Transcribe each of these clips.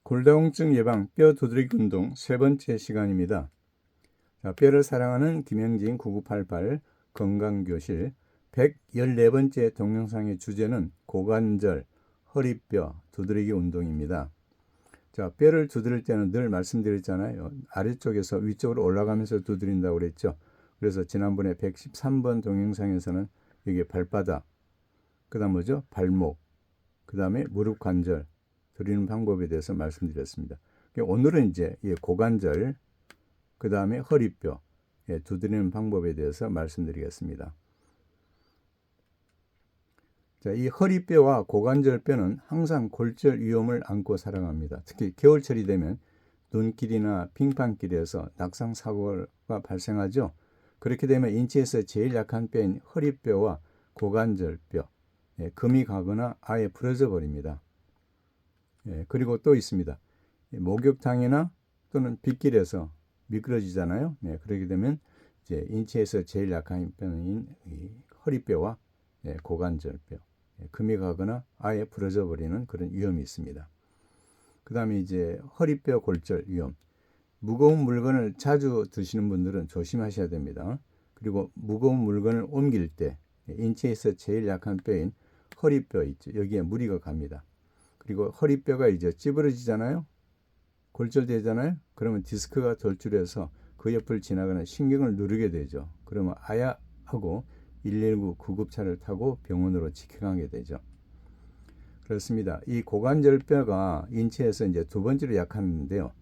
골다공증 예방 뼈 두드리기 운동 세 번째 시간입니다. 자, 뼈를 사랑하는 김영진 9988 건강교실 114번째 동영상의 주제는 고관절, 허리뼈 두드리기 운동입니다. 자, 뼈를 두드릴 때는 늘 말씀드렸잖아요. 아래쪽에서 위쪽으로 올라가면서 두드린다고 그랬죠. 그래서 지난번에 113번 동영상에서는 이게 발바닥, 그 다음 뭐죠? 발목, 그 다음에 무릎 관절 드리는 방법에 대해서 말씀드렸습니다. 오늘은 이제 고관절, 그 다음에 허리뼈 두드리는 방법에 대해서 말씀드리겠습니다. 자, 이 허리뼈와 고관절뼈는 항상 골절 위험을 안고 살아갑니다. 특히 겨울철이 되면 눈길이나 빙판길에서 낙상 사고가 발생하죠. 그렇게 되면 인체에서 제일 약한 뼈인 허리뼈와 고관절뼈, 금이 가거나 아예 부러져 버립니다. 그리고 또 있습니다. 목욕탕이나 또는 빗길에서 미끄러지잖아요. 그렇게 되면 이제 인체에서 제일 약한 뼈인 허리뼈와 고관절뼈, 금이 가거나 아예 부러져 버리는 그런 위험이 있습니다. 그 다음에 이제 허리뼈 골절 위험. 무거운 물건을 자주 드시는 분들은 조심하셔야 됩니다. 그리고 무거운 물건을 옮길 때 인체에서 제일 약한 뼈인 허리뼈 있죠. 여기에 무리가 갑니다. 그리고 허리뼈가 이제 찌부러지잖아요. 골절되잖아요. 그러면 디스크가 돌출해서 그 옆을 지나가는 신경을 누르게 되죠. 그러면 아야 하고 119 구급차를 타고 병원으로 직행하게 되죠. 그렇습니다. 이 고관절뼈가 인체에서 이제 두 번째로 약한데요.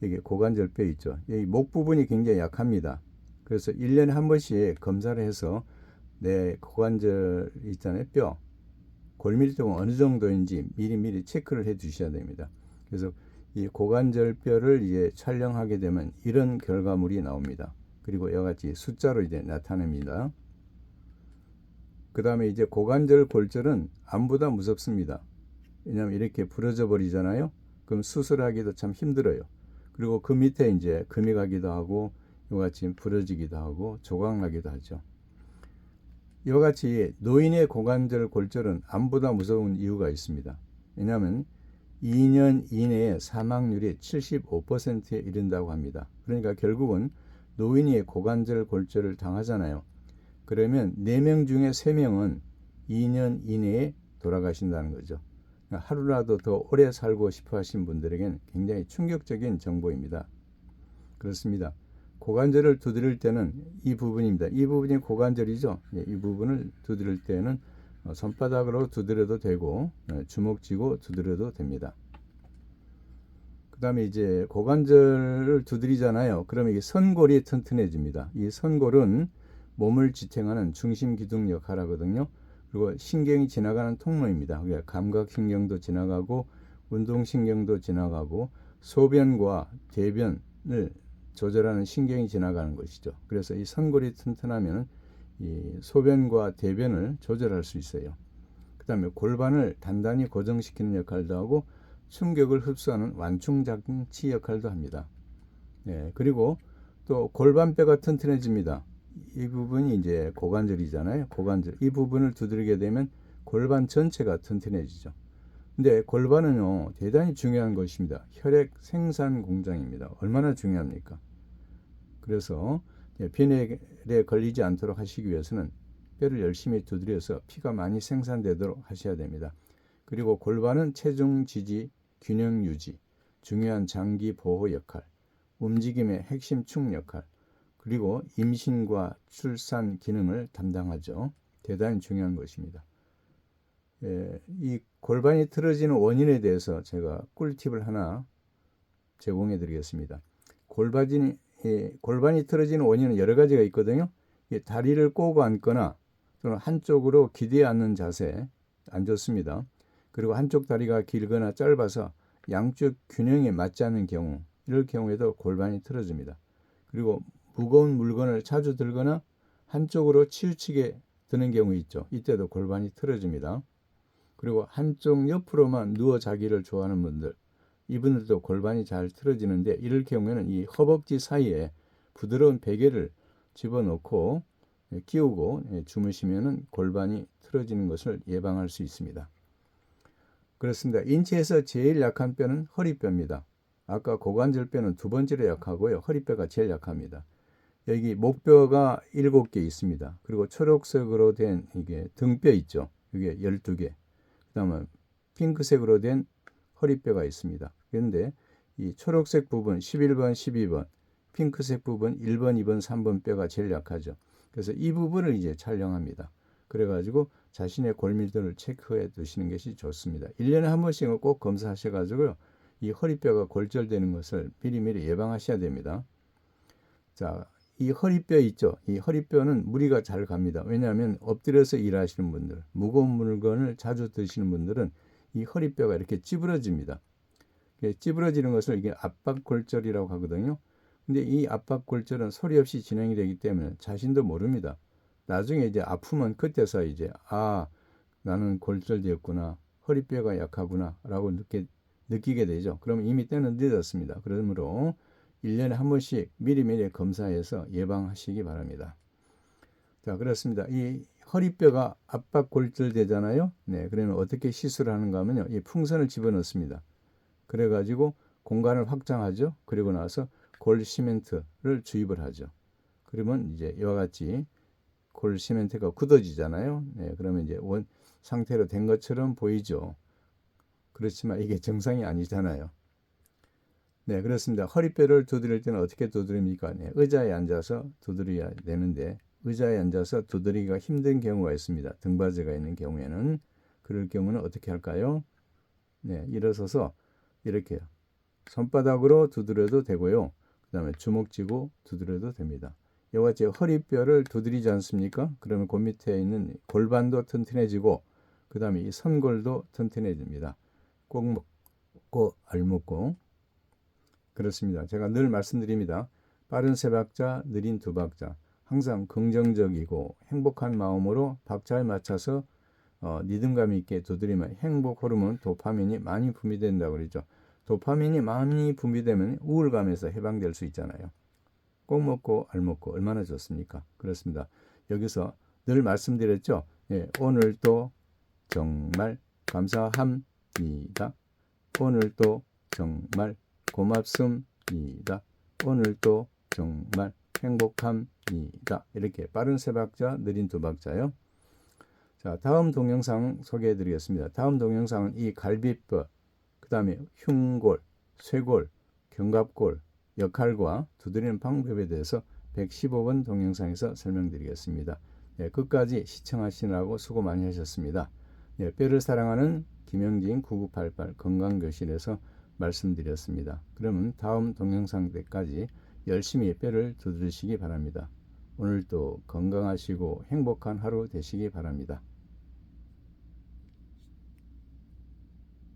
여기 고관절뼈 있죠. 여기 목 부분이 굉장히 약합니다. 그래서 1년에 한 번씩 검사를 해서 내 고관절 있잖아요. 뼈. 골밀도가 어느 정도인지 미리미리 체크를 해 주셔야 됩니다. 그래서 이 고관절뼈를 이제 촬영하게 되면 이런 결과물이 나옵니다. 그리고 이와 같이 숫자로 이제 나타납니다. 그 다음에 이제 고관절 골절은 암보다 무섭습니다. 왜냐하면 이렇게 부러져 버리잖아요. 그럼 수술하기도 참 힘들어요. 그리고 그 밑에 이제 금이 가기도 하고 이와 같이 부러지기도 하고 조각나기도 하죠. 이와 같이 노인의 고관절 골절은 암보다 무서운 이유가 있습니다. 왜냐하면 2년 이내에 사망률이 75%에 이른다고 합니다. 그러니까 결국은 노인이 고관절 골절을 당하잖아요. 그러면 4명 중에 3명은 2년 이내에 돌아가신다는 거죠. 하루라도 더 오래 살고 싶어 하신 분들에겐 굉장히 충격적인 정보입니다. 그렇습니다. 고관절을 두드릴 때는 이 부분입니다. 이 부분이 고관절이죠. 이 부분을 두드릴 때는 손바닥으로 두드려도 되고 주먹 쥐고 두드려도 됩니다. 그 다음에 이제 고관절을 두드리잖아요. 그러면 이게 선골이 튼튼해집니다. 이 선골은 몸을 지탱하는 중심 기둥 역할을 하거든요. 그리고 신경이 지나가는 통로입니다. 그러니까 감각신경도 지나가고 운동신경도 지나가고 소변과 대변을 조절하는 신경이 지나가는 것이죠. 그래서 이 선골이 튼튼하면 이 소변과 대변을 조절할 수 있어요. 그 다음에 골반을 단단히 고정시키는 역할도 하고 충격을 흡수하는 완충장치 역할도 합니다. 그리고 또 골반뼈가 튼튼해집니다. 이 부분이 이제 고관절이잖아요. 고관절. 이 부분을 두드리게 되면 골반 전체가 튼튼해지죠. 근데 골반은요, 대단히 중요한 것입니다. 혈액 생산 공장입니다. 얼마나 중요합니까? 그래서 빈혈에 걸리지 않도록 하시기 위해서는 뼈를 열심히 두드려서 피가 많이 생산되도록 하셔야 됩니다. 그리고 골반은 체중 지지, 균형 유지, 중요한 장기 보호 역할, 움직임의 핵심 축 역할, 그리고 임신과 출산 기능을 담당하죠. 대단히 중요한 것입니다. 이 골반이 틀어지는 원인에 대해서 제가 꿀팁을 하나 제공해 드리겠습니다. 골반이 틀어지는 원인은 여러 가지가 있거든요. 다리를 꼬고 앉거나 또는 한쪽으로 기대어 앉는 자세 안 좋습니다. 그리고 한쪽 다리가 길거나 짧아서 양쪽 균형에 맞지 않는 경우, 이럴 경우에도 골반이 틀어집니다. 그리고 무거운 물건을 자주 들거나 한쪽으로 치우치게 드는 경우 있죠. 이때도 골반이 틀어집니다. 그리고 한쪽 옆으로만 누워 자기를 좋아하는 분들, 이분들도 골반이 잘 틀어지는데 이럴 경우에는 이 허벅지 사이에 부드러운 베개를 집어넣고 끼우고 주무시면 골반이 틀어지는 것을 예방할 수 있습니다. 그렇습니다. 인체에서 제일 약한 뼈는 허리뼈입니다. 아까 고관절뼈는 두 번째로 약하고요. 허리뼈가 제일 약합니다. 여기 목뼈가 7개 있습니다. 그리고 초록색으로 된 이게 등뼈 있죠. 이게 12개. 그다음에 핑크색으로 된 허리뼈가 있습니다. 그런데 이 초록색 부분 11번, 12번, 핑크색 부분 1번, 2번, 3번 뼈가 제일 약하죠. 그래서 이 부분을 이제 촬영합니다. 그래가지고 자신의 골밀도를 체크해 두시는 것이 좋습니다. 1년에 한 번씩은 꼭 검사하셔가지고요. 이 허리뼈가 골절되는 것을 미리미리 예방하셔야 됩니다. 자, 이 허리뼈 있죠. 이 허리뼈는 무리가 잘 갑니다. 왜냐하면 엎드려서 일하시는 분들, 무거운 물건을 자주 드시는 분들은 이 허리뼈가 이렇게 찌부러집니다. 찌부러지는 것을 이게 압박골절이라고 하거든요. 근데 이 압박골절은 소리 없이 진행이 되기 때문에 자신도 모릅니다. 나중에 이제 아프면 그때서 이제 나는 골절되었구나, 허리뼈가 약하구나 라고 느끼게 되죠. 그러면 이미 때는 늦었습니다. 그러므로 1년에 한 번씩 미리미리 검사해서 예방하시기 바랍니다. 자, 그렇습니다. 이 허리뼈가 압박골절 되잖아요. 네, 그러면 어떻게 시술하는가 하면요. 이 풍선을 집어넣습니다. 그래가지고 공간을 확장하죠. 그리고 나서 골 시멘트를 주입을 하죠. 그러면 이제 이와 같이 골 시멘트가 굳어지잖아요. 네, 그러면 이제 원 상태로 된 것처럼 보이죠. 그렇지만 이게 정상이 아니잖아요. 네, 그렇습니다. 허리뼈를 두드릴 때는 어떻게 두드립니까? 네, 의자에 앉아서 두드려야 되는데 의자에 앉아서 두드리기가 힘든 경우가 있습니다. 등받이가 있는 경우에는 그럴 경우는 어떻게 할까요? 네, 일어서서 이렇게 손바닥으로 두드려도 되고요. 그 다음에 주먹 쥐고 두드려도 됩니다. 이와 같이 허리뼈를 두드리지 않습니까? 그러면 그 밑에 있는 골반도 튼튼해지고 그 다음에 이 선골도 튼튼해집니다. 꼭 먹고 알 먹고. 그렇습니다. 제가 늘 말씀드립니다. 빠른 세 박자, 느린 두 박자. 항상 긍정적이고 행복한 마음으로 박자에 맞춰서 리듬감 있게 두드리면 행복 호르몬 도파민이 많이 분비된다고 그러죠. 도파민이 많이 분비되면 우울감에서 해방될 수 있잖아요. 꼭 먹고 알 먹고 얼마나 좋습니까? 그렇습니다. 여기서 늘 말씀드렸죠. 예, 오늘도 정말 감사합니다. 오늘도 정말 고맙습니다. 오늘도 정말 행복합니다. 이렇게 빠른 세 박자, 느린 두 박자요. 자, 다음 동영상 소개해 드리겠습니다. 다음 동영상은 이 갈비뼈, 그 다음에 흉골, 쇄골, 견갑골 역할과 두드리는 방법에 대해서 115번 동영상에서 설명드리겠습니다. 네, 끝까지 시청하시느라고 수고 많이 하셨습니다. 네, 뼈를 사랑하는 김영진 9988 건강교실에서 말씀드렸습니다. 그러면 다음 동영상 때까지 열심히 뼈를 두드리시기 바랍니다. 오늘도 건강하시고 행복한 하루 되시기 바랍니다.